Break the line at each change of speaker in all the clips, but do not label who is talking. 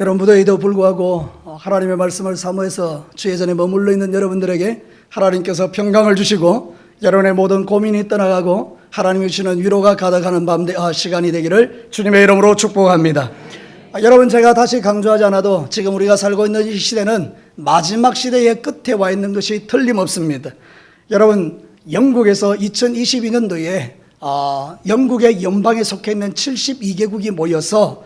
여러분, 무더위에도 불구하고 하나님의 말씀을 사모해서 주의 전에 머물러 있는 여러분들에게 하나님께서 평강을 주시고 여러분의 모든 고민이 떠나가고 하나님이 주시는 위로가 가득하는 시간이 되기를 주님의 이름으로 축복합니다. 여러분, 제가 다시 강조하지 않아도 지금 우리가 살고 있는 이 시대는 마지막 시대의 끝에 와 있는 것이 틀림없습니다. 여러분, 영국에서 2022년도에 영국의 연방에 속해 있는 72개국이 모여서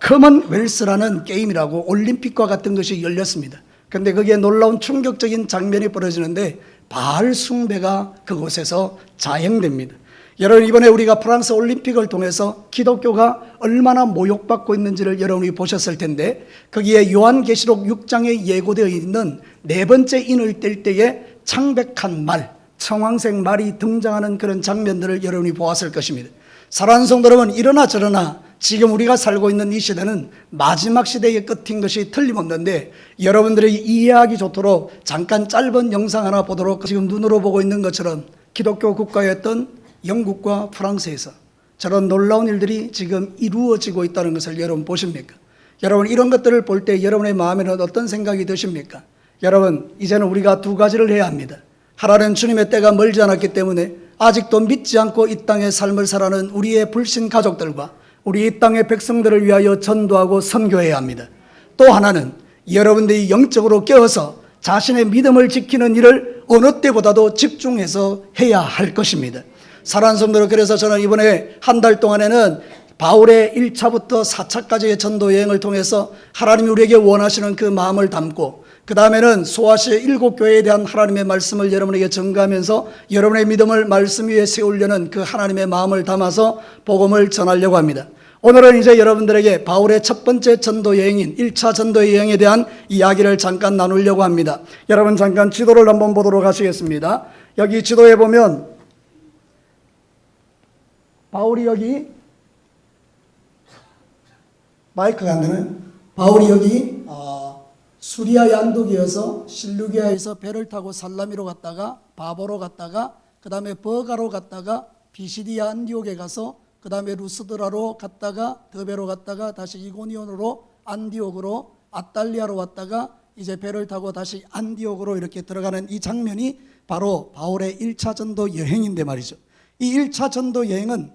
커먼웰스라는 게임이라고 올림픽과 같은 것이 열렸습니다. 그런데 거기에 놀라운 충격적인 장면이 벌어지는데 바알 숭배가 그곳에서 자행됩니다. 여러분, 이번에 우리가 프랑스 올림픽을 통해서 기독교가 얼마나 모욕받고 있는지를 여러분이 보셨을 텐데, 거기에 요한계시록 6장에 예고되어 있는 네 번째 인을 뗄 때에 창백한 말, 청황색 말이 등장하는 그런 장면들을 여러분이 보았을 것입니다. 사랑하는 성도 여러분, 이러나 저러나 지금 우리가 살고 있는 이 시대는 마지막 시대의 끝인 것이 틀림없는데, 여러분들이 이해하기 좋도록 잠깐 짧은 영상 하나 보도록. 지금 눈으로 보고 있는 것처럼 기독교 국가였던 영국과 프랑스에서 저런 놀라운 일들이 지금 이루어지고 있다는 것을 여러분 보십니까? 여러분, 이런 것들을 볼 때 여러분의 마음에는 어떤 생각이 드십니까? 여러분, 이제는 우리가 두 가지를 해야 합니다. 하나는 주님의 때가 멀지 않았기 때문에 아직도 믿지 않고 이 땅의 삶을 살아가는 우리의 불신 가족들과 우리 이 땅의 백성들을 위하여 전도하고 선교해야 합니다. 또 하나는 여러분들이 영적으로 깨어서 자신의 믿음을 지키는 일을 어느 때보다도 집중해서 해야 할 것입니다. 사랑하는 성도들, 그래서 저는 이번에 한 달 동안에는 바울의 1차부터 4차까지의 전도 여행을 통해서 하나님이 우리에게 원하시는 그 마음을 담고, 그 다음에는 소아시아 7교회에 대한 하나님의 말씀을 여러분에게 전가하면서 여러분의 믿음을 말씀 위에 세우려는 그 하나님의 마음을 담아서 복음을 전하려고 합니다. 오늘은 이제 여러분들에게 바울의 첫 번째 전도 여행인 1차 전도 여행에 대한 이야기를 잠깐 나누려고 합니다. 여러분, 잠깐 지도를 한번 보도록 하시겠습니다. 여기 지도에 보면 바울이 여기, 마이크가 안 되나요? 바울이 여기 수리아의 안독이어서 실루기아에서 배를 타고 살라미로 갔다가 바보로 갔다가 그 다음에 버가로 갔다가 비시디아 안디옥에 가서 그 다음에 루스드라로 갔다가 더베로 갔다가 다시 이고니온으로 안디옥으로 아탈리아로 왔다가 이제 배를 타고 다시 안디옥으로 이렇게 들어가는 이 장면이 바로 바울의 1차 전도 여행인데 말이죠. 이 1차 전도 여행은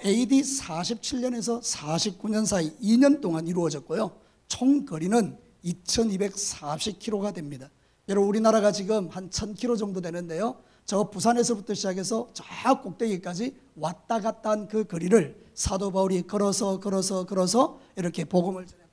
AD 47년에서 49년 사이 2년 동안 이루어졌고요. 총 거리는 2240km가 됩니다. 여러분, 우리나라가 지금 한 1000km 정도 되는데요. 저 부산에서부터 시작해서 저 꼭대기까지 왔다 갔다 한 그 거리를 사도 바울이 걸어서 이렇게 복음을 전했다.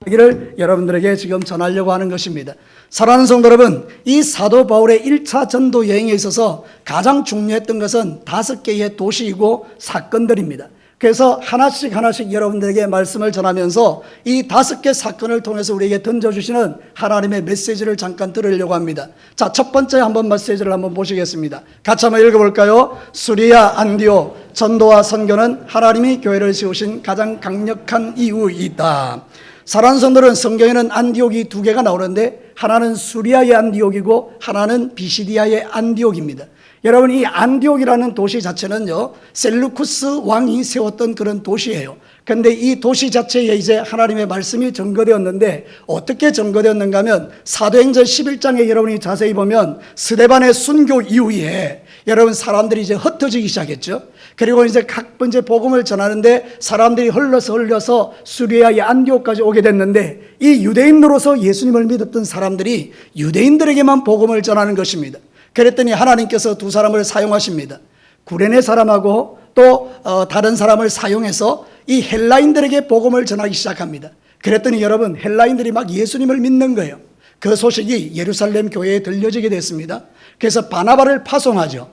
여기를 여러분들에게 지금 전하려고 하는 것입니다. 사랑하는 성도 여러분, 이 사도 바울의 1차 전도 여행에 있어서 가장 중요했던 것은 5개의 도시이고 사건들입니다. 그래서 하나씩 여러분들에게 말씀을 전하면서 이 5개 사건을 통해서 우리에게 던져주시는 하나님의 메시지를 잠깐 들으려고 합니다. 자, 첫 번째 한번 메시지를 한번 보시겠습니다. 같이 한번 읽어볼까요? 수리아 안디옥, 전도와 선교는 하나님이 교회를 세우신 가장 강력한 이유이다. 사랑하는 성도들은 성경에는 안디옥이 2개가 나오는데 하나는 수리아의 안디옥이고 하나는 비시디아의 안디옥입니다. 여러분, 이 안디옥이라는 도시 자체는요, 셀루쿠스 왕이 세웠던 그런 도시예요. 그런데 이 도시 자체에 이제 하나님의 말씀이 전거되었는데 어떻게 전거되었는가 하면 사도행전 11장에 여러분이 자세히 보면 스데반의 순교 이후에 여러분 사람들이 이제 흩어지기 시작했죠. 그리고 이제 각 번째 복음을 전하는데 사람들이 흘러서 수리아의 안디옥까지 오게 됐는데, 이 유대인으로서 예수님을 믿었던 사람들이 유대인들에게만 복음을 전하는 것입니다. 그랬더니 하나님께서 2 사람을 사용하십니다. 구레네 사람하고 또 다른 사람을 사용해서 이 헬라인들에게 복음을 전하기 시작합니다. 그랬더니 여러분, 헬라인들이 막 예수님을 믿는 거예요. 그 소식이 예루살렘 교회에 들려지게 됐습니다. 그래서 바나바를 파송하죠.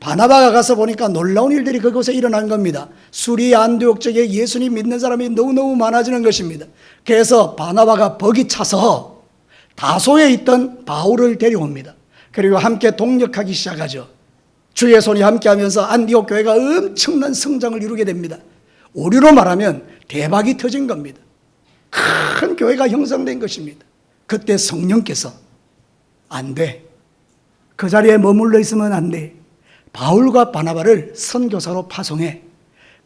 바나바가 가서 보니까 놀라운 일들이 그곳에 일어난 겁니다. 수리아 안디옥 쪽에 예수님 믿는 사람이 너무너무 많아지는 것입니다. 그래서 바나바가 벅이 차서 다소에 있던 바울을 데려옵니다. 그리고 함께 동력하기 시작하죠. 주의 손이 함께하면서 안디옥 교회가 엄청난 성장을 이루게 됩니다. 우리로 말하면 대박이 터진 겁니다. 큰 교회가 형성된 것입니다. 그때 성령께서 안 돼, 그 자리에 머물러 있으면 안 돼, 바울과 바나바를 선교사로 파송해.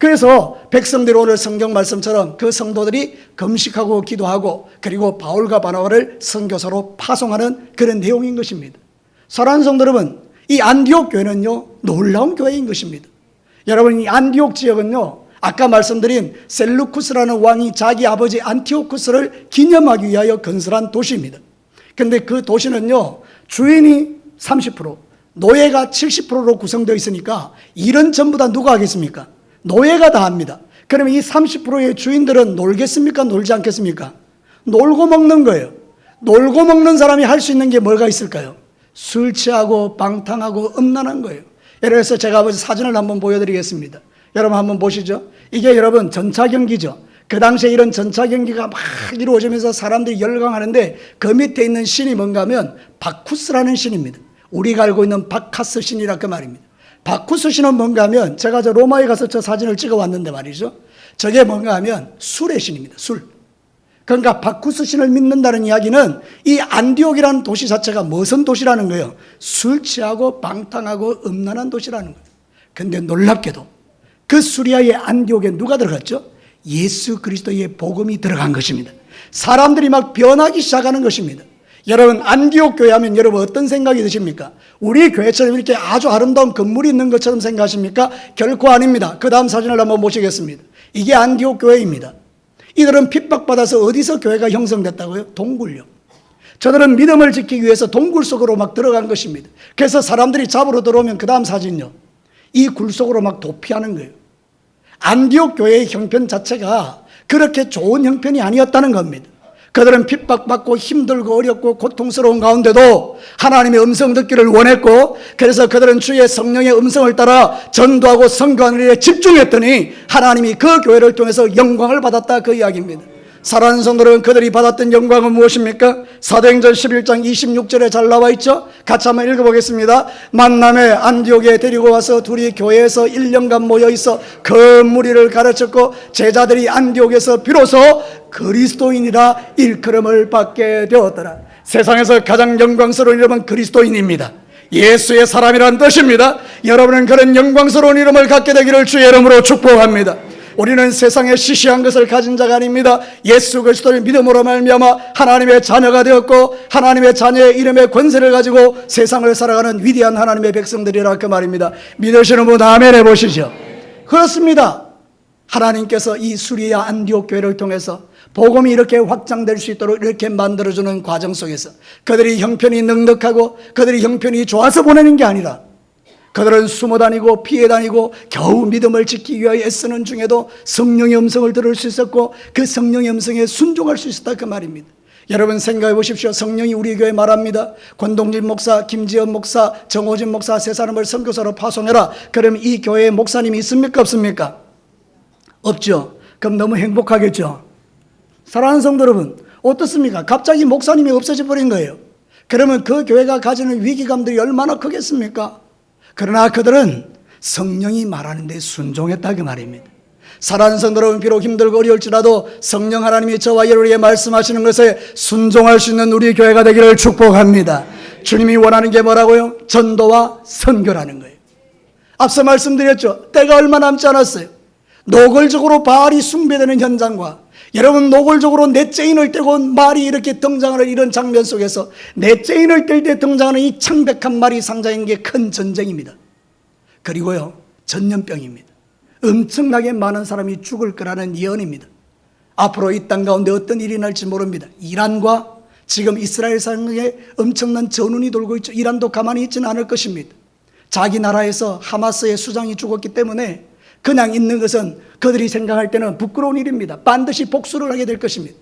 그래서 백성들이 오늘 성경 말씀처럼 그 성도들이 금식하고 기도하고 그리고 바울과 바나바를 선교사로 파송하는 그런 내용인 것입니다. 사랑하는 성도 여러분, 이 안디옥 교회는요, 놀라운 교회인 것입니다. 여러분, 이 안디옥 지역은요, 아까 말씀드린 셀루쿠스라는 왕이 자기 아버지 안티오쿠스를 기념하기 위하여 건설한 도시입니다. 근데 그 도시는요, 주인이 30%, 노예가 70%로 구성되어 있으니까 일은 전부 다 누가 하겠습니까? 노예가 다 합니다. 그러면 이 30%의 주인들은 놀겠습니까? 놀지 않겠습니까? 놀고 먹는 거예요. 놀고 먹는 사람이 할 수 있는 게 뭐가 있을까요? 술 취하고 방탕하고 음란한 거예요. 예를 들어서 제가 아버지 사진을 한번 보여드리겠습니다. 여러분 한번 보시죠. 이게 여러분 전차 경기죠. 그 당시에 이런 전차 경기가 막 이루어지면서 사람들이 열광하는데 그 밑에 있는 신이 뭔가 하면 바쿠스라는 신입니다. 우리가 알고 있는 바카스 신이라 그 말입니다. 바쿠스 신은 뭔가 하면 제가 저 로마에 가서 저 사진을 찍어 왔는데 말이죠. 저게 뭔가 하면 술의 신입니다. 술. 그러니까 바쿠스 신을 믿는다는 이야기는 이 안디옥이라는 도시 자체가 무슨 도시라는 거예요? 술 취하고 방탕하고 음란한 도시라는 거예요. 근데 놀랍게도 그 수리아의 안디옥에 누가 들어갔죠? 예수 그리스도의 복음이 들어간 것입니다. 사람들이 막 변하기 시작하는 것입니다. 여러분, 안디옥 교회 하면 여러분 어떤 생각이 드십니까? 우리 교회처럼 이렇게 아주 아름다운 건물이 있는 것처럼 생각하십니까? 결코 아닙니다. 그 다음 사진을 한번 보시겠습니다. 이게 안디옥 교회입니다. 이들은 핍박받아서 어디서 교회가 형성됐다고요? 동굴요. 저들은 믿음을 지키기 위해서 동굴 속으로 막 들어간 것입니다. 그래서 사람들이 잡으러 들어오면 그 다음 사진요, 이 굴 속으로 막 도피하는 거예요. 안디옥 교회의 형편 자체가 그렇게 좋은 형편이 아니었다는 겁니다. 그들은 핍박받고 힘들고 어렵고 고통스러운 가운데도 하나님의 음성 듣기를 원했고, 그래서 그들은 주의 성령의 음성을 따라 전도하고 선교하는 일에 집중했더니 하나님이 그 교회를 통해서 영광을 받았다, 그 이야기입니다. 사랑하는 성도들은 그들이 받았던 영광은 무엇입니까? 사도행전 11장 26절에 잘 나와 있죠? 같이 한번 읽어보겠습니다. 만남에 안디옥에 데리고 와서 둘이 교회에서 1년간 모여 있어 그 무리를 가르쳤고 제자들이 안디옥에서 비로소 그리스도인이라 일컬음을 받게 되었더라. 세상에서 가장 영광스러운 이름은 그리스도인입니다. 예수의 사람이라는 뜻입니다. 여러분은 그런 영광스러운 이름을 갖게 되기를 주의 이름으로 축복합니다. 우리는 세상에 시시한 것을 가진 자가 아닙니다. 예수 그리스도를 믿음으로 말미암아 하나님의 자녀가 되었고 하나님의 자녀의 이름의 권세를 가지고 세상을 살아가는 위대한 하나님의 백성들이라 그 말입니다. 믿으시는 분 아멘 해보시죠. 그렇습니다. 하나님께서 이 수리아 안디옥 교회를 통해서 복음이 이렇게 확장될 수 있도록 이렇게 만들어주는 과정 속에서 그들이 형편이 넉넉하고 그들이 형편이 좋아서 보내는 게 아니라 그들은 숨어 다니고 피해 다니고 겨우 믿음을 지키기 위하여 애쓰는 중에도 성령의 음성을 들을 수 있었고 그 성령의 음성에 순종할 수 있었다, 그 말입니다. 여러분 생각해 보십시오. 성령이 우리 교회에 말합니다. 권동진 목사, 김지연 목사, 정호진 목사 세 사람을 선교사로 파송해라. 그럼 이 교회에 목사님이 있습니까? 없습니까? 없죠. 그럼 너무 행복하겠죠. 사랑하는 성도 여러분, 어떻습니까? 갑자기 목사님이 없어져 버린 거예요. 그러면 그 교회가 가지는 위기감들이 얼마나 크겠습니까? 그러나 그들은 성령이 말하는 데 순종했다, 그 말입니다. 사랑하는 성도 여러분, 비록 힘들고 어려울지라도 성령 하나님이 저와 여러분에게 말씀하시는 것에 순종할 수 있는 우리 교회가 되기를 축복합니다. 주님이 원하는 게 뭐라고요? 전도와 선교라는 거예요. 앞서 말씀드렸죠. 때가 얼마 남지 않았어요. 노골적으로 바알이 숭배되는 현장과 여러분 노골적으로 넷째인을 떼고 말이 이렇게 등장하는 이런 장면 속에서 넷째인을 뗄 때 등장하는 이 창백한 말이 상징하는 게 큰 전쟁입니다. 그리고요, 전염병입니다. 엄청나게 많은 사람이 죽을 거라는 예언입니다. 앞으로 이 땅 가운데 어떤 일이 날지 모릅니다. 이란과 지금 이스라엘 상에 엄청난 전운이 돌고 있죠. 이란도 가만히 있지는 않을 것입니다. 자기 나라에서 하마스의 수장이 죽었기 때문에 그냥 있는 것은 그들이 생각할 때는 부끄러운 일입니다. 반드시 복수를 하게 될 것입니다.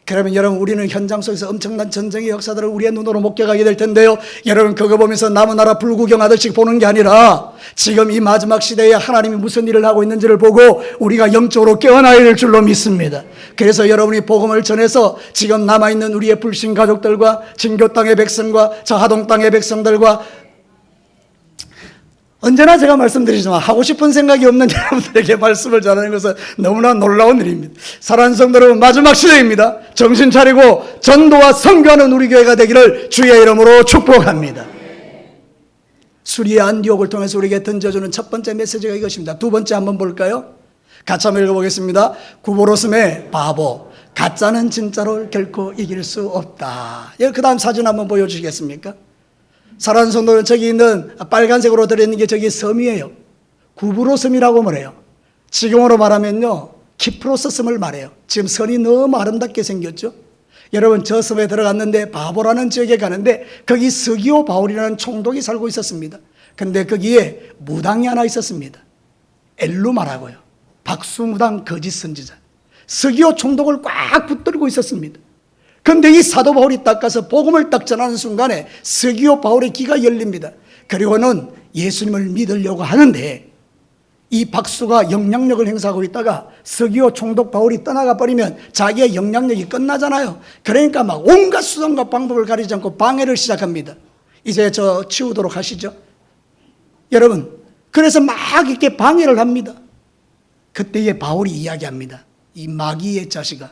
그러면 여러분, 우리는 현장 속에서 엄청난 전쟁의 역사들을 우리의 눈으로 목격하게 될 텐데요, 여러분 그거 보면서 남의 나라 불구경하듯이 보는 게 아니라 지금 이 마지막 시대에 하나님이 무슨 일을 하고 있는지를 보고 우리가 영적으로 깨어나야 될 줄로 믿습니다. 그래서 여러분이 복음을 전해서 지금 남아있는 우리의 불신 가족들과 진교 땅의 백성과 자하동 땅의 백성들과 언제나 제가 말씀드리지만 하고 싶은 생각이 없는 여러분들에게 말씀을 전하는 것은 너무나 놀라운 일입니다. 사랑하는 성도 여러분, 마지막 시대입니다. 정신 차리고 전도와 선교하는 우리 교회가 되기를 주의 이름으로 축복합니다. 수리아 안디옥을 통해서 우리에게 던져주는 첫 번째 메시지가 이것입니다. 두 번째 한번 볼까요? 같이 한번 읽어보겠습니다. 구보로스의 바보, 가짜는 진짜로 결코 이길 수 없다. 그 다음 사진 한번 보여주시겠습니까? 사랑하는 성도, 저기 있는 빨간색으로 들어있는 게 저기 섬이에요. 구브로 섬이라고 말해요. 지금으로 말하면요, 키프로스 섬을 말해요. 지금 선이 너무 아름답게 생겼죠. 여러분, 저 섬에 들어갔는데 바보라는 지역에 가는데 거기 서기오 바울이라는 총독이 살고 있었습니다. 근데 거기에 무당이 하나 있었습니다. 엘루마라고요. 박수무당 거짓 선지자. 서기오 총독을 꽉 붙들고 있었습니다. 그런데 이 사도 바울이 딱 가서 복음을 딱 전하는 순간에 서기오 바울의 귀가 열립니다. 그리고는 예수님을 믿으려고 하는데 이 박수가 영향력을 행사하고 있다가 서기오 총독 바울이 떠나가 버리면 자기의 영향력이 끝나잖아요. 그러니까 막 온갖 수단과 방법을 가리지 않고 방해를 시작합니다. 이제 저 치우도록 하시죠. 여러분, 그래서 막 이렇게 방해를 합니다. 그때에 바울이 이야기합니다. 이 마귀의 자식아,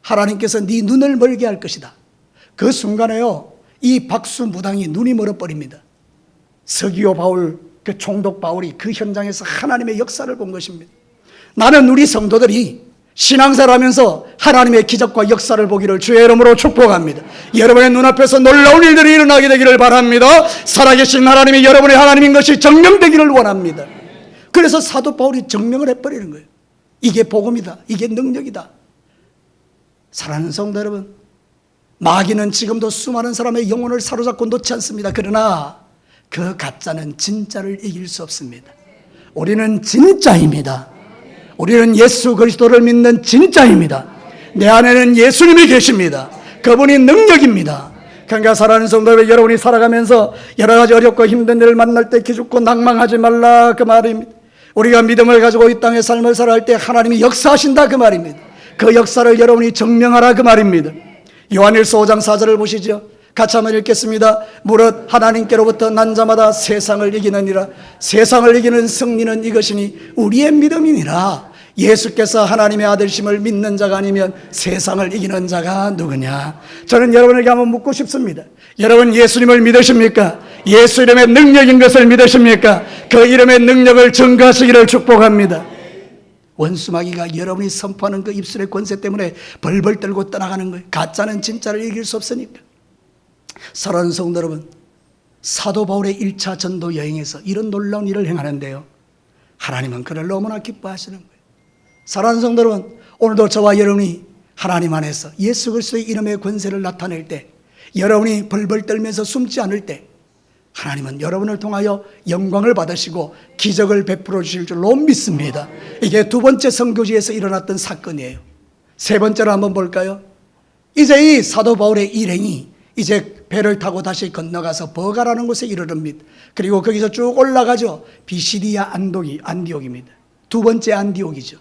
하나님께서 네 눈을 멀게 할 것이다. 그 순간에요, 이 박수 무당이 눈이 멀어버립니다. 서기오 바울, 그 총독 바울이 그 현장에서 하나님의 역사를 본 것입니다. 나는 우리 성도들이 신앙생활하면서 하나님의 기적과 역사를 보기를 주의 이름으로 축복합니다. 여러분의 눈앞에서 놀라운 일들이 일어나게 되기를 바랍니다. 살아계신 하나님이 여러분의 하나님인 것이 증명되기를 원합니다. 그래서 사도 바울이 증명을 해버리는 거예요. 이게 복음이다, 이게 능력이다. 사랑하는 성도 여러분, 마귀는 지금도 수많은 사람의 영혼을 사로잡고 놓지 않습니다. 그러나 그 가짜는 진짜를 이길 수 없습니다. 우리는 진짜입니다. 우리는 예수 그리스도를 믿는 진짜입니다. 내 안에는 예수님이 계십니다. 그분이 능력입니다. 그러니까 사랑하는 성도 여러분, 여러분이 살아가면서 여러 가지 어렵고 힘든 일을 만날 때 기죽고 낭망하지 말라, 그 말입니다. 우리가 믿음을 가지고 이 땅의 삶을 살아갈 때 하나님이 역사하신다, 그 말입니다. 그 역사를 여러분이 증명하라, 그 말입니다. 요한일서 5장 4절을 보시죠. 같이 한번 읽겠습니다. 무릇 하나님께로부터 난 자마다 세상을 이기느니라. 세상을 이기는 승리는 이것이니 우리의 믿음이니라. 예수께서 하나님의 아들심을 믿는 자가 아니면 세상을 이기는 자가 누구냐. 저는 여러분에게 한번 묻고 싶습니다. 여러분 예수님을 믿으십니까? 예수 이름의 능력인 것을 믿으십니까? 그 이름의 능력을 증거하시기를 축복합니다. 원수마귀가 여러분이 선포하는 그 입술의 권세 때문에 벌벌 떨고 떠나가는 거예요. 가짜는 진짜를 이길 수 없으니까. 사랑하는 성도 여러분, 사도 바울의 1차 전도 여행에서 이런 놀라운 일을 행하는데요, 하나님은 그를 너무나 기뻐하시는 거예요. 사랑하는 성도 여러분, 오늘도 저와 여러분이 하나님 안에서 예수 그리스도의 이름의 권세를 나타낼 때, 여러분이 벌벌 떨면서 숨지 않을 때 하나님은 여러분을 통하여 영광을 받으시고 기적을 베풀어 주실 줄로 믿습니다. 이게 두 번째 선교지에서 일어났던 사건이에요. 세 번째로 한번 볼까요? 이제 이 사도 바울의 일행이 이제 배를 타고 다시 건너가서 버가라는 곳에 이르릅니다. 그리고 거기서 쭉 올라가죠. 비시디아 안디옥입니다. 두 번째 안디옥이죠.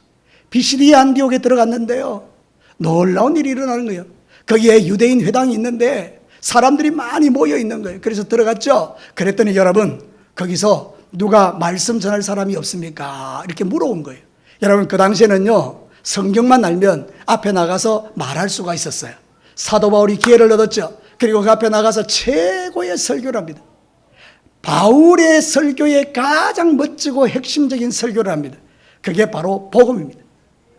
비시디아 안디옥에 들어갔는데요, 놀라운 일이 일어나는 거예요. 거기에 유대인 회당이 있는데 사람들이 많이 모여 있는 거예요. 그래서 들어갔죠. 그랬더니 여러분, 거기서 누가 말씀 전할 사람이 없습니까? 이렇게 물어온 거예요. 여러분, 그 당시에는요, 성경만 알면 앞에 나가서 말할 수가 있었어요. 사도 바울이 기회를 얻었죠. 그리고 그 앞에 나가서 최고의 설교를 합니다. 바울의 설교에 가장 멋지고 핵심적인 설교를 합니다. 그게 바로 복음입니다.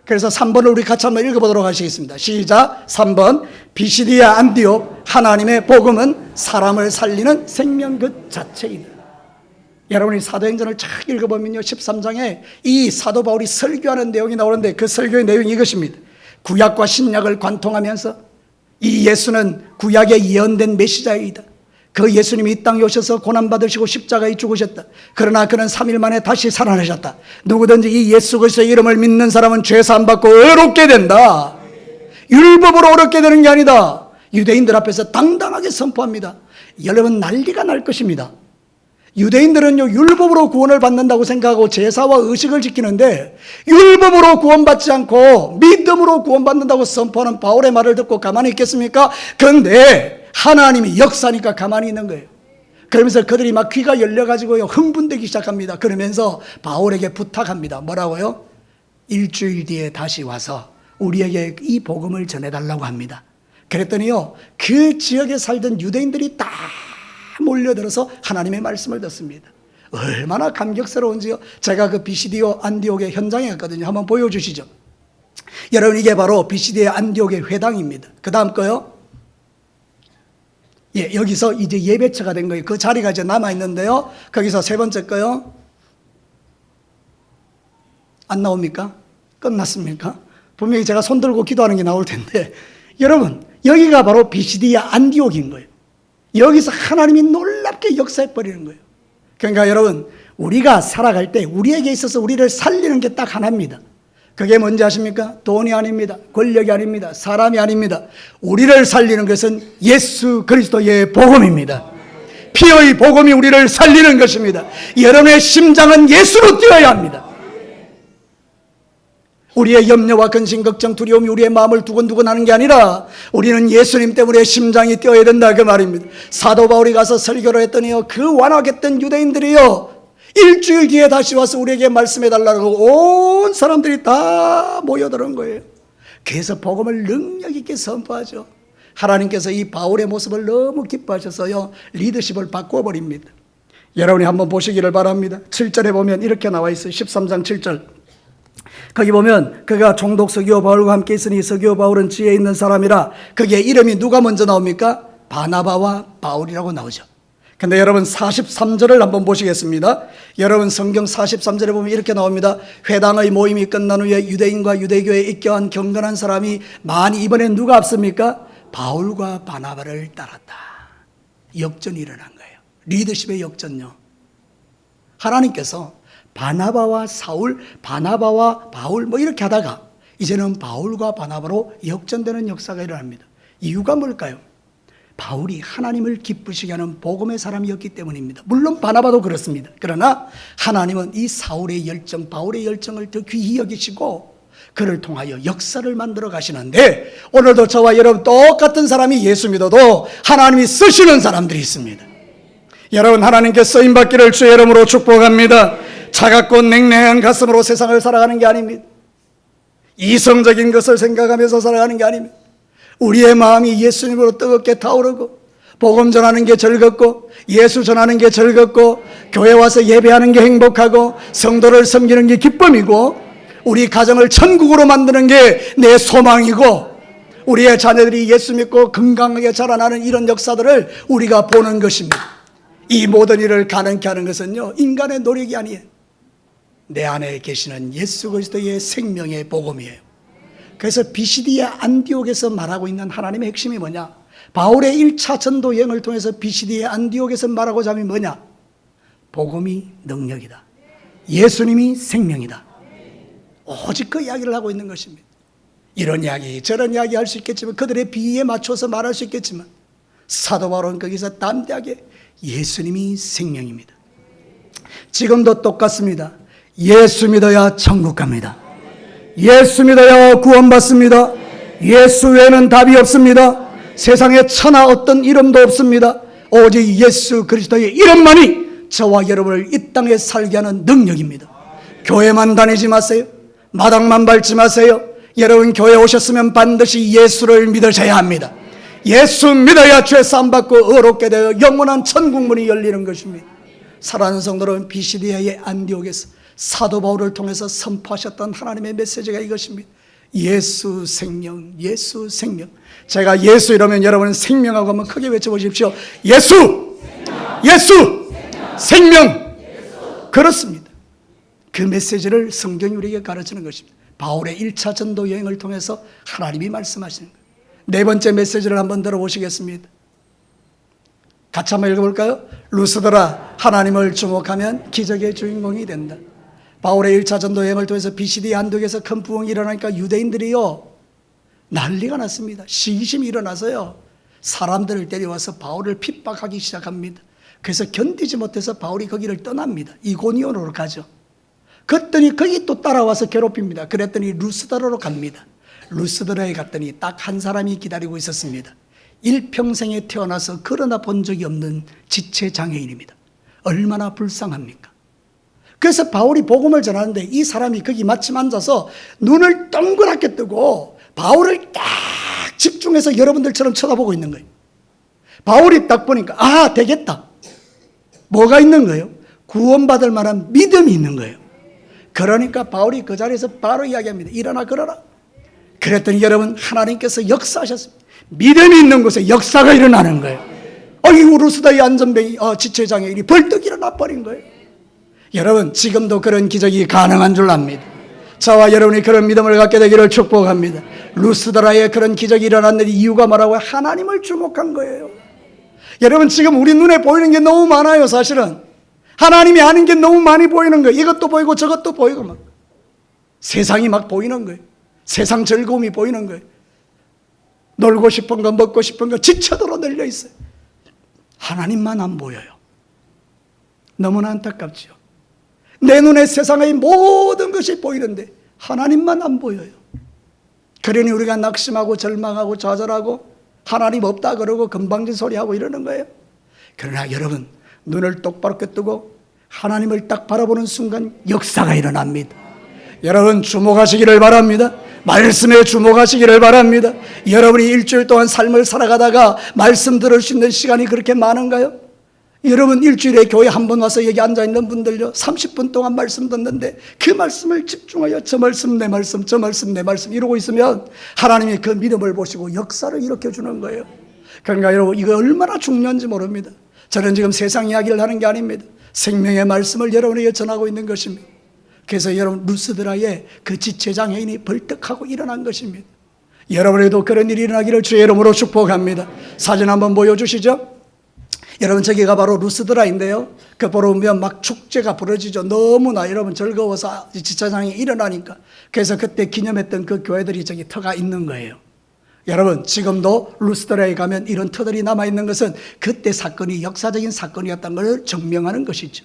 그래서 3번을 우리 같이 한번 읽어보도록 하시겠습니다. 시작. 3번. 비시디아 안디옥, 하나님의 복음은 사람을 살리는 생명 그 자체이다. 여러분이 사도행전을 쫙 읽어보면요, 13장에 이 사도 바울이 설교하는 내용이 나오는데 그 설교의 내용이 이것입니다. 구약과 신약을 관통하면서 이 예수는 구약에 예언된 메시아이다. 그 예수님이 이 땅에 오셔서 고난받으시고 십자가에 죽으셨다. 그러나 그는 3일 만에 다시 살아나셨다. 누구든지 이 예수 그리스도의 이름을 믿는 사람은 죄 사함 받고 의롭게 된다. 율법으로 어렵게 되는 게 아니다. 유대인들 앞에서 당당하게 선포합니다. 여러분, 난리가 날 것입니다. 유대인들은요, 율법으로 구원을 받는다고 생각하고 제사와 의식을 지키는데 율법으로 구원받지 않고 믿음으로 구원받는다고 선포하는 바울의 말을 듣고 가만히 있겠습니까? 그런데 하나님이 역사니까 가만히 있는 거예요. 그러면서 그들이 막 귀가 열려가지고요, 흥분되기 시작합니다. 그러면서 바울에게 부탁합니다. 뭐라고요? 일주일 뒤에 다시 와서 우리에게 이 복음을 전해달라고 합니다. 그랬더니요, 그 지역에 살던 유대인들이 다 몰려들어서 하나님의 말씀을 듣습니다. 얼마나 감격스러운지요. 제가 그 비시디오 안디옥의 현장에 갔거든요. 한번 보여주시죠. 여러분, 이게 바로 비시디오 안디옥의 회당입니다. 그 다음 거요. 예, 여기서 이제 예배처가 된 거예요. 그 자리가 이제 남아있는데요. 거기서 세 번째 거요. 안 나옵니까? 끝났습니까? 분명히 제가 손 들고 기도하는 게 나올 텐데, 여러분, 여기가 바로 비시디아 안디옥인 거예요. 여기서 하나님이 놀랍게 역사해 버리는 거예요. 그러니까 여러분, 우리가 살아갈 때 우리에게 있어서 우리를 살리는 게 딱 하나입니다. 그게 뭔지 아십니까? 돈이 아닙니다. 권력이 아닙니다. 사람이 아닙니다. 우리를 살리는 것은 예수 그리스도의 복음입니다. 피의 복음이 우리를 살리는 것입니다. 여러분의 심장은 예수로 뛰어야 합니다. 우리의 염려와 근심, 걱정, 두려움이 우리의 마음을 두근두근하는 게 아니라 우리는 예수님 때문에 심장이 뛰어야 된다, 그 말입니다. 사도 바울이 가서 설교를 했더니요, 그 완악했던 유대인들이요, 일주일 뒤에 다시 와서 우리에게 말씀해 달라고 온 사람들이 다 모여들은 거예요. 그래서 복음을 능력 있게 선포하죠. 하나님께서 이 바울의 모습을 너무 기뻐하셔서요, 리더십을 바꿔버립니다. 여러분이 한번 보시기를 바랍니다. 7절에 보면 이렇게 나와 있어요. 13장 7절. 거기 보면 그가 총독 서기오 바울과 함께 있으니 서기오 바울은 지혜 있는 사람이라. 거기에 이름이 누가 먼저 나옵니까? 바나바와 바울이라고 나오죠. 근데 여러분 43절을 한번 보시겠습니다. 여러분 성경 43절에 보면 이렇게 나옵니다. 회당의 모임이 끝난 후에 유대인과 유대교에 입교한 경건한 사람이 많이, 이번엔 누가 앞섭니까? 바울과 바나바를 따랐다. 역전이 일어난 거예요. 리더십의 역전요. 하나님께서 바나바와 사울, 바나바와 바울 뭐 이렇게 하다가 이제는 바울과 바나바로 역전되는 역사가 일어납니다. 이유가 뭘까요? 바울이 하나님을 기쁘시게 하는 복음의 사람이었기 때문입니다. 물론 바나바도 그렇습니다. 그러나 하나님은 이 사울의 열정, 바울의 열정을 더 귀히 여기시고 그를 통하여 역사를 만들어 가시는데, 오늘도 저와 여러분 똑같은 사람이 예수 믿어도 하나님이 쓰시는 사람들이 있습니다. 여러분, 하나님께 쓰임받기를 주의 이름으로 축복합니다. 차갑고 냉랭한 가슴으로 세상을 살아가는 게 아닙니다. 이성적인 것을 생각하면서 살아가는 게 아닙니다. 우리의 마음이 예수님으로 뜨겁게 타오르고 복음 전하는 게 즐겁고 예수 전하는 게 즐겁고 교회 와서 예배하는 게 행복하고 성도를 섬기는 게 기쁨이고 우리 가정을 천국으로 만드는 게 내 소망이고 우리의 자녀들이 예수 믿고 건강하게 자라나는 이런 역사들을 우리가 보는 것입니다. 이 모든 일을 가능케 하는 것은요, 인간의 노력이 아니에요. 내 안에 계시는 예수 그리스도의 생명의 복음이에요. 그래서 비시디아 안디옥에서 말하고 있는 하나님의 핵심이 뭐냐? 바울의 1차 전도 여행을 통해서 비시디아 안디옥에서 말하고자 함이 뭐냐? 복음이 능력이다. 예수님이 생명이다. 오직 그 이야기를 하고 있는 것입니다. 이런 이야기 저런 이야기 할 수 있겠지만, 그들의 비위에 맞춰서 말할 수 있겠지만, 사도 바울은 거기서 담대하게 예수님이 생명입니다. 지금도 똑같습니다. 예수 믿어야 천국 갑니다. 예수 믿어야 구원받습니다. 예수 외에는 답이 없습니다. 세상에 천하 어떤 이름도 없습니다. 오직 예수 그리스도의 이름만이 저와 여러분을 이 땅에 살게 하는 능력입니다. 교회만 다니지 마세요. 마당만 밟지 마세요. 여러분, 교회 오셨으면 반드시 예수를 믿으셔야 합니다. 예수 믿어야 죄 사함 받고 의롭게 되어 영원한 천국 문이 열리는 것입니다. 사랑하는 성도는 비시디아의 안디옥에서 사도 바울을 통해서 선포하셨던 하나님의 메시지가 이것입니다. 예수 생명, 예수 생명. 제가 예수 이러면 여러분은 생명하고 한번 크게 외쳐보십시오. 예수! 예수! 생명! 그렇습니다. 그 메시지를 성경이 우리에게 가르치는 것입니다. 바울의 1차 전도 여행을 통해서 하나님이 말씀하시는 거예요. 네 번째 메시지를 한번 들어보시겠습니다. 같이 한번 읽어볼까요? 루스드라, 하나님을 주목하면 기적의 주인공이 된다. 바울의 1차 전도 여행을 통해서 비시디 안독에서 큰 부흥이 일어나니까 유대인들이요, 난리가 났습니다. 시기심이 일어나서요, 사람들을 데려와서 바울을 핍박하기 시작합니다. 그래서 견디지 못해서 바울이 거기를 떠납니다. 이고니온으로 가죠. 그랬더니 거기 또 따라와서 괴롭힙니다. 그랬더니 루스드라로 갑니다. 루스드라에 갔더니 딱 한 사람이 기다리고 있었습니다. 일평생에 태어나서 걸어나 본 적이 없는 지체장애인입니다. 얼마나 불쌍합니까? 그래서 바울이 복음을 전하는데 이 사람이 거기 마침 앉아서 눈을 동그랗게 뜨고 바울을 딱 집중해서 여러분들처럼 쳐다보고 있는 거예요. 바울이 딱 보니까 아, 되겠다. 뭐가 있는 거예요? 구원받을 만한 믿음이 있는 거예요. 그러니까 바울이 그 자리에서 바로 이야기합니다. 일어나 걸어라. 그랬더니 여러분, 하나님께서 역사하셨습니다. 믿음이 있는 곳에 역사가 일어나는 거예요. 이 루스다의 안전병이 지체장애인이 벌떡 일어나 버린 거예요. 여러분, 지금도 그런 기적이 가능한 줄 압니다. 저와 여러분이 그런 믿음을 갖게 되기를 축복합니다. 루스드라의 그런 기적이 일어났는데 이유가 뭐라고요? 하나님을 주목한 거예요. 여러분, 지금 우리 눈에 보이는 게 너무 많아요. 사실은 하나님이 아는 게 너무 많이 보이는 거예요. 이것도 보이고 저것도 보이고 막 세상이 막 보이는 거예요. 세상 즐거움이 보이는 거예요. 놀고 싶은 거, 먹고 싶은 거 지쳐도록 널려 있어요. 하나님만 안 보여요. 너무나 안타깝죠. 내 눈에 세상의 모든 것이 보이는데 하나님만 안 보여요. 그러니 우리가 낙심하고 절망하고 좌절하고 하나님 없다 그러고 건방진 소리하고 이러는 거예요. 그러나 여러분, 눈을 똑바로 뜨고 하나님을 딱 바라보는 순간 역사가 일어납니다. 여러분, 주목하시기를 바랍니다. 말씀에 주목하시기를 바랍니다. 여러분이 일주일 동안 삶을 살아가다가 말씀 들을 수 있는 시간이 그렇게 많은가요? 여러분, 일주일에 교회 한 번 와서 여기 앉아있는 분들요, 30분 동안 말씀 듣는데 그 말씀을 집중하여 저 말씀 내 말씀, 저 말씀 내 말씀 이러고 있으면 하나님이 그 믿음을 보시고 역사를 일으켜주는 거예요. 그러니까 여러분, 이거 얼마나 중요한지 모릅니다. 저는 지금 세상 이야기를 하는 게 아닙니다. 생명의 말씀을 여러분에게 전하고 있는 것입니다. 그래서 여러분, 루스드라의 그 지체장애인이 벌떡하고 일어난 것입니다. 여러분에게도 그런 일이 일어나기를 주의 이름으로 축복합니다. 사진 한번 보여주시죠. 여러분, 저기가 바로 루스드라인데요, 그 보러 오면 막 축제가 벌어지죠. 너무나 여러분 즐거워서 지체장애인이 일어나니까. 그래서 그때 기념했던 그 교회들이 저기 터가 있는 거예요. 여러분, 지금도 루스드라에 가면 이런 터들이 남아있는 것은 그때 사건이 역사적인 사건이었다는 걸 증명하는 것이죠.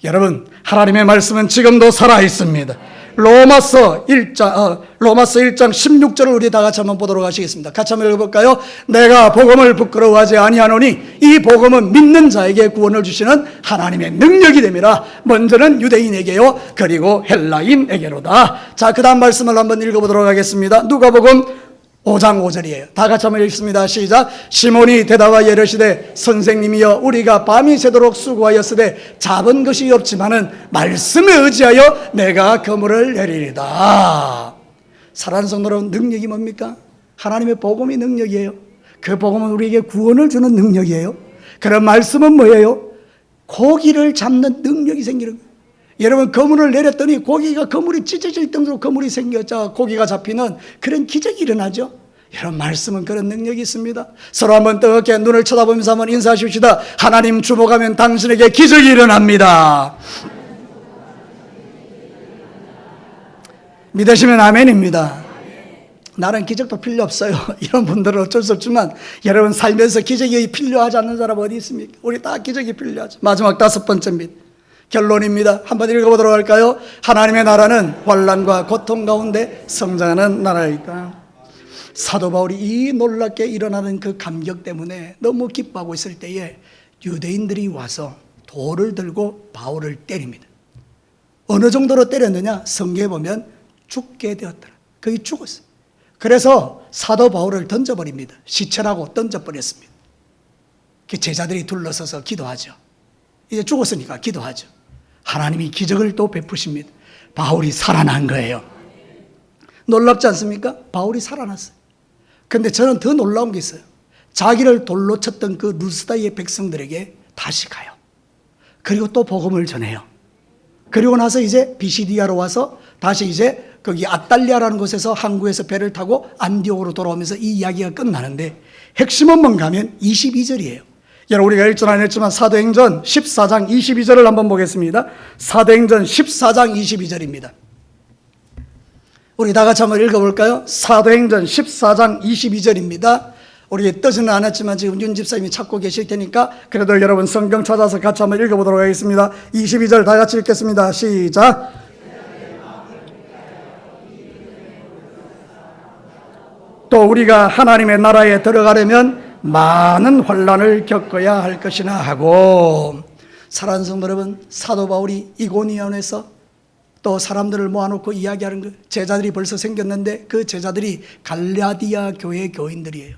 여러분, 하나님의 말씀은 지금도 살아있습니다. 로마서 1장 16절을 우리 다 같이 한번 보도록 하시겠습니다. 같이 한번 읽어볼까요? 내가 복음을 부끄러워하지 아니하노니 이 복음은 믿는 자에게 구원을 주시는 하나님의 능력이 됨이라. 먼저는 유대인에게요, 그리고 헬라인에게로다. 자, 그 다음 말씀을 한번 읽어보도록 하겠습니다. 누가복음 5장 5절이에요. 다 같이 한번 읽습니다. 시작. 시몬이 대답하여 이르시되 선생님이여, 우리가 밤이 새도록 수고하였으되 잡은 것이 없지만은 말씀에 의지하여 내가 그물을 내리리다. 사랑하는 성도 여러분, 능력이 뭡니까? 하나님의 복음이 능력이에요. 그 복음은 우리에게 구원을 주는 능력이에요. 그런 말씀은 뭐예요? 고기를 잡는 능력이 생기는 거예요. 여러분, 그물을 내렸더니 그물이 찢어질 정도로 그물이 생겼죠. 고기가 잡히는 그런 기적이 일어나죠. 여러분, 말씀은 그런 능력이 있습니다. 서로 한번 뜨겁게 눈을 쳐다보면서 한번 인사하십시다. 하나님 주목하면 당신에게 기적이 일어납니다. 믿으시면 아멘입니다. 나는 기적도 필요 없어요. 이런 분들은 어쩔 수 없지만 여러분, 살면서 기적이 필요하지 않는 사람 어디 있습니까? 우리 다 기적이 필요하죠. 마지막 5번째입니다. 결론입니다. 한번 읽어보도록 할까요? 하나님의 나라는 환난과 고통 가운데 성장하는 나라이다. 사도 바울이 이 놀랍게 일어나는 그 감격 때문에 너무 기뻐하고 있을 때에 유대인들이 와서 돌을 들고 바울을 때립니다. 어느 정도로 때렸느냐? 성경에 보면 죽게 되었더라. 거의 죽었어요. 그래서 사도 바울을 던져버립니다. 시체라고 던져버렸습니다. 제자들이 둘러서서 기도하죠. 이제 죽었으니까 기도하죠. 하나님이 기적을 또 베푸십니다. 바울이 살아난 거예요. 놀랍지 않습니까? 바울이 살아났어요. 근데 저는 더 놀라운 게 있어요. 자기를 돌로 쳤던 그 루스다의 백성들에게 다시 가요. 그리고 또 복음을 전해요. 그리고 나서 이제 비시디아로 와서 다시 이제 거기 아탈리아라는 곳에서 항구에서 배를 타고 안디옥으로 돌아오면서 이 이야기가 끝나는데 핵심은 가면 22절이에요. 여러분, 우리가 읽지 않았지만 사도행전 14장 22절을 한번 보겠습니다. 사도행전 14장 22절입니다. 우리 다 같이 한번 읽어볼까요? 사도행전 14장 22절입니다. 우리 뜨지는 않았지만 지금 윤 집사님이 찾고 계실 테니까 그래도 여러분 성경 찾아서 같이 한번 읽어보도록 하겠습니다. 22절 다 같이 읽겠습니다. 시작. 또 우리가 하나님의 나라에 들어가려면 많은 환난을 겪어야 할 것이나 하고. 사랑하는 성도 여러분, 사도 바울이 이고니온에서 또 사람들을 모아놓고 이야기하는 거, 제자들이 벌써 생겼는데 그 제자들이 갈라디아 교회 교인들이에요.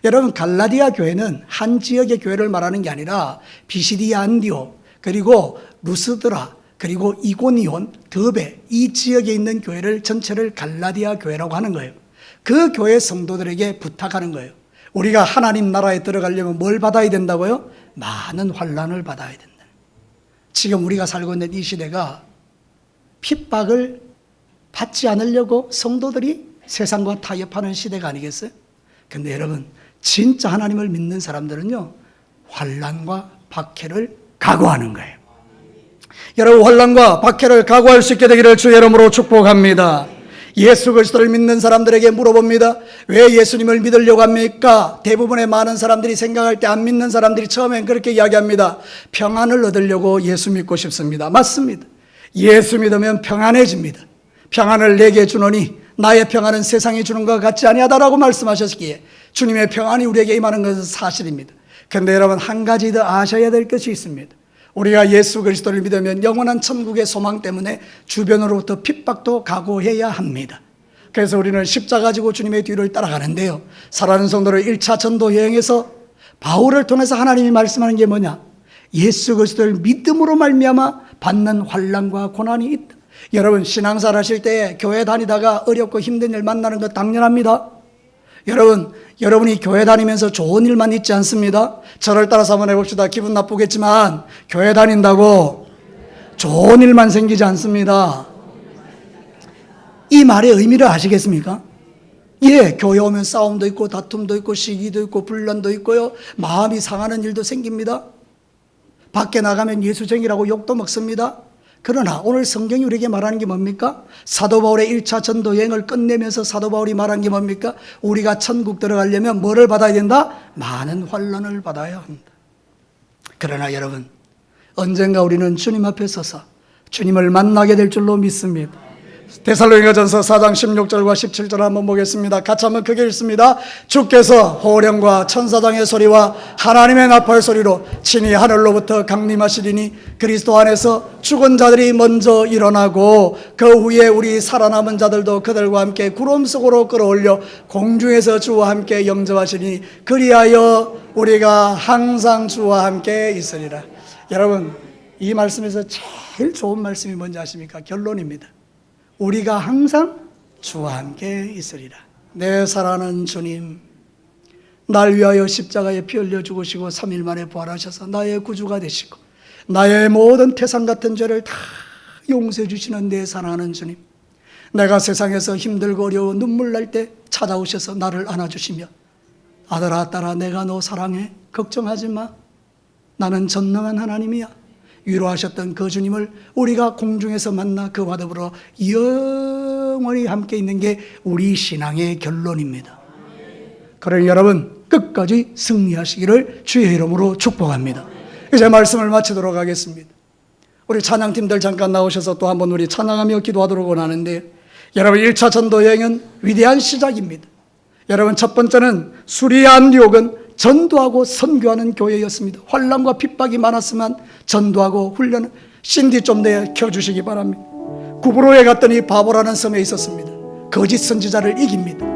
여러분, 갈라디아 교회는 한 지역의 교회를 말하는 게 아니라 비시디아 안디옥, 그리고 루스드라, 그리고 이고니온, 더베, 이 지역에 있는 교회를 전체를 갈라디아 교회라고 하는 거예요. 그 교회 성도들에게 부탁하는 거예요. 우리가 하나님 나라에 들어가려면 뭘 받아야 된다고요? 많은 환난을 받아야 된다. 지금 우리가 살고 있는 이 시대가 핍박을 받지 않으려고 성도들이 세상과 타협하는 시대가 아니겠어요? 근데 여러분, 진짜 하나님을 믿는 사람들은요, 환난과 박해를 각오하는 거예요. 여러분, 환난과 박해를 각오할 수 있게 되기를 주의 이름으로 축복합니다. 예수 그리스도를 믿는 사람들에게 물어봅니다. 왜 예수님을 믿으려고 합니까? 대부분의 많은 사람들이 생각할 때 안 믿는 사람들이 처음엔 그렇게 이야기합니다. 평안을 얻으려고 예수 믿고 싶습니다. 맞습니다. 예수 믿으면 평안해집니다. 평안을 내게 주노니 나의 평안은 세상이 주는 것 같지 아니하다라고 말씀하셨기에 주님의 평안이 우리에게 임하는 것은 사실입니다. 그런데 여러분, 한 가지 더 아셔야 될 것이 있습니다. 우리가 예수 그리스도를 믿으면 영원한 천국의 소망 때문에 주변으로부터 핍박도 각오해야 합니다. 그래서 우리는 십자가 지고 주님의 뒤를 따라가는데요, 사랑하는 성도를 1차 전도 여행에서 바울을 통해서 하나님이 말씀하는 게 뭐냐? 예수 그리스도를 믿음으로 말미암아 받는 환난과 고난이 있다. 여러분, 신앙생활 하실 때 교회 다니다가 어렵고 힘든 일 만나는 거 당연합니다. 여러분이 교회 다니면서 좋은 일만 있지 않습니다. 저를 따라서 한번 해봅시다. 기분 나쁘겠지만 교회 다닌다고 좋은 일만 생기지 않습니다. 이 말의 의미를 아시겠습니까? 예, 교회 오면 싸움도 있고 다툼도 있고 시기도 있고 분란도 있고요, 마음이 상하는 일도 생깁니다. 밖에 나가면 예수쟁이라고 욕도 먹습니다. 그러나 오늘 성경이 우리에게 말하는 게 뭡니까? 사도 바울의 1차 전도 여행을 끝내면서 사도 바울이 말한 게 뭡니까? 우리가 천국 들어가려면 뭐를 받아야 된다? 많은 환난을 받아야 한다. 그러나 여러분, 언젠가 우리는 주님 앞에 서서 주님을 만나게 될 줄로 믿습니다. 데살로니가전서 4장 16절과 17절 한번 보겠습니다. 같이 한번 크게 읽습니다. 주께서 호령과 천사장의 소리와 하나님의 나팔 소리로 친히 하늘로부터 강림하시리니 그리스도 안에서 죽은 자들이 먼저 일어나고 그 후에 우리 살아남은 자들도 그들과 함께 구름 속으로 끌어올려 공중에서 주와 함께 영접하시니 그리하여 우리가 항상 주와 함께 있으리라. 여러분, 이 말씀에서 제일 좋은 말씀이 뭔지 아십니까? 결론입니다. 우리가 항상 주와 함께 있으리라. 내 사랑하는 주님, 날 위하여 십자가에 피 흘려 죽으시고 3일 만에 부활하셔서 나의 구주가 되시고 나의 모든 태산 같은 죄를 다 용서해 주시는 내 사랑하는 주님, 내가 세상에서 힘들고 어려워 눈물 날 때 찾아오셔서 나를 안아주시며 아들아 딸아 내가 너 사랑해, 걱정하지 마, 나는 전능한 하나님이야, 위로하셨던 그 주님을 우리가 공중에서 만나 그와 더불어 영원히 함께 있는 게 우리 신앙의 결론입니다. 그러니 여러분, 끝까지 승리하시기를 주의 이름으로 축복합니다. 이제 말씀을 마치도록 하겠습니다. 우리 찬양팀들 잠깐 나오셔서 또 한번 우리 찬양하며 기도하도록 원하는데, 여러분 1차 전도 여행은 위대한 시작입니다. 여러분, 첫 번째는 수리아 안디옥은 전도하고 선교하는 교회였습니다. 환난과 핍박이 많았지만 전도하고 훈련을, 신디 좀 내켜주시기 바랍니다. 구브로에 갔더니 바보라는 섬에 있었습니다. 거짓 선지자를 이깁니다.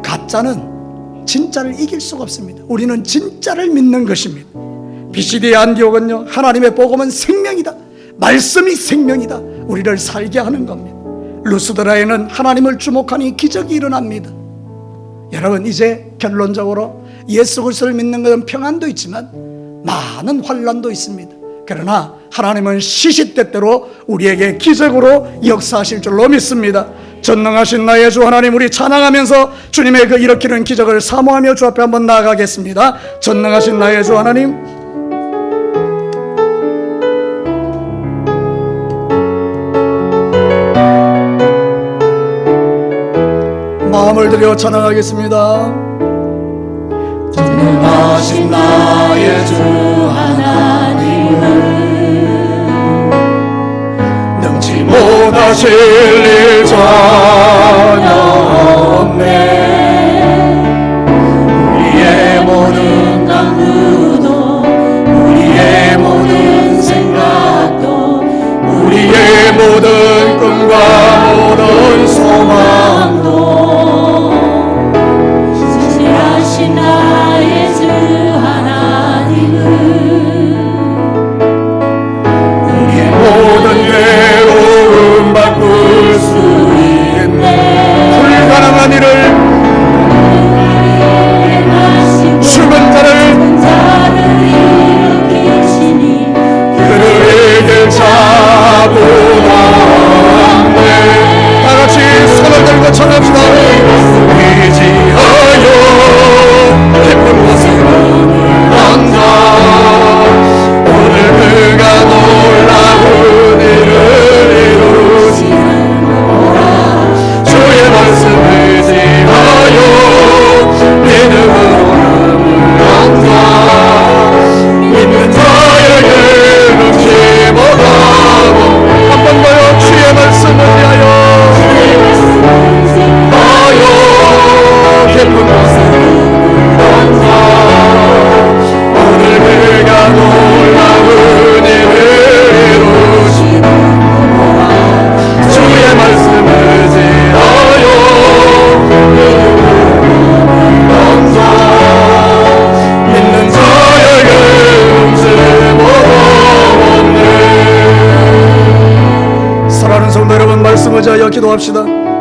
가짜는 진짜를 이길 수가 없습니다. 우리는 진짜를 믿는 것입니다. 비시디의 안디옥은요, 하나님의 복음은 생명이다, 말씀이 생명이다, 우리를 살게 하는 겁니다. 루스드라에는 하나님을 주목하니 기적이 일어납니다. 여러분, 이제 결론적으로 예수 그리스도를 믿는 것은 평안도 있지만 많은 환난도 있습니다. 그러나 하나님은 시시때때로 우리에게 기적으로 역사하실 줄로 믿습니다. 전능하신 나의 주 하나님, 우리 찬양하면서 주님의 그 일으키는 기적을 사모하며 주 앞에 한번 나아가겠습니다. 전능하신 나의 주 하나님, 마음을 들여 찬양하겠습니다.
전능하신 나의 주 하나님은 능치 못하실 일 전혀 없네. 우리의 모든 강구도, 우리의 모든 생각도, 우리의 모든 꿈과 모든 소망도 신실하신 나의 주 하나님은
아버지하여 기도합시다.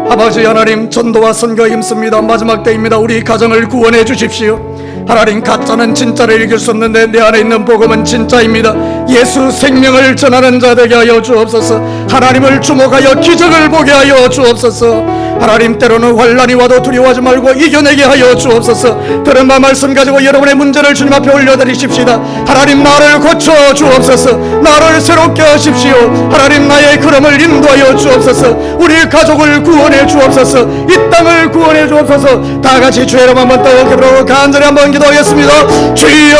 아버지 하나님, 전도와 선교에 힘씁니다. 마지막 때입니다. 우리 가정을 구원해 주십시오. 하나님, 가짜는 진짜를 이길 수 없는데 내 안에 있는 복음은 진짜입니다. 예수 생명을 전하는 자 되게 하여 주옵소서. 하나님을 주목하여 기적을 보게 하여 주옵소서. 하나님, 때로는 환난이 와도 두려워하지 말고 이겨내게 하여 주옵소서. 들은 바 말씀 가지고 여러분의 문제를 주님 앞에 올려드리십시다. 하나님, 나를 고쳐 주옵소서. 나를 새롭게 하십시오. 하나님, 나의 걸음을 인도하여 주옵소서. 우리 가족을 구원해 주옵소서. 이 땅을 구원해 주옵소서. 다 같이 주의 이름 한번 떠올려 간절히 한번 기도하겠습니다. 주여